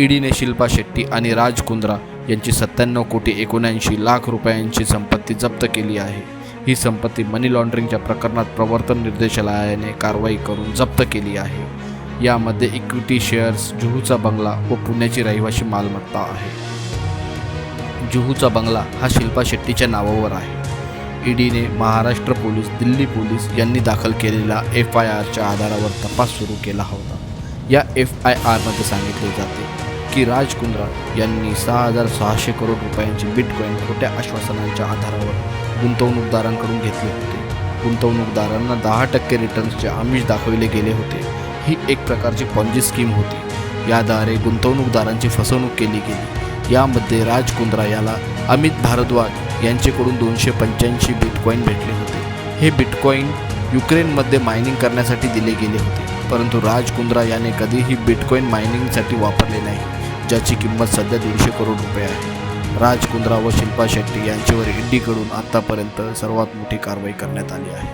ईडीने शिल्पा शेट्टी आणि राज कुंद्रा यांची 97,79,00,000 रुपयांची संपत्ती जप्त केली आहे। ही संपत्ती मनी लॉन्ड्रिंगच्या प्रकरणात प्रवर्तन निर्देशालयाने कारवाई करून जप्त केली आहे। यामध्ये इक्विटी शेअर्स, जुहूचा बंगला व पुण्याची रहिवाशी मालमत्ता आहे। जुहूचा बंगला हा शिल्पा शेट्टीच्या नावावर आहे। ईडीने महाराष्ट्र पोलीस, दिल्ली पोलीस यांनी दाखल केलेल्या FIRच्या आधारावर तपास सुरू केला होता। या FIRमध्ये सांगितले जाते की राज कुंद्रा यांनी 6,600 करोड रुपयांचे बिटकॉईन खोट्या आश्वासनांच्या आधारावर गुंतवणूकदारांकडून घेतले होते। गुंतवणूकदारांना 10% रिटर्न्सचे आमिष दाखविले गेले होते। ही एक प्रकारची पॉन्जी स्कीम होती। याद्वारे गुंतवणूकदारांची फसवणूक केली गेली। यामध्ये राज कुंद्रा याला अमित भारद्वाज यांच्याकडून 285 बिटकॉईन भेटले होते। हे बिटकॉईन युक्रेनमध्ये मायनिंग करण्यासाठी दिले गेले होते, परंतु राज कुंद्रा याने कधीही बिटकॉईन मायनिंगसाठी वापरले नाही, ज्याची किंमत सध्या 150 करोड रुपये आहे। राज कुंद्रा व शिल्पा शेट्टी यांच्यावर ईडीकडून आतापर्यंत सर्वात मोठी कारवाई करण्यात आली आहे।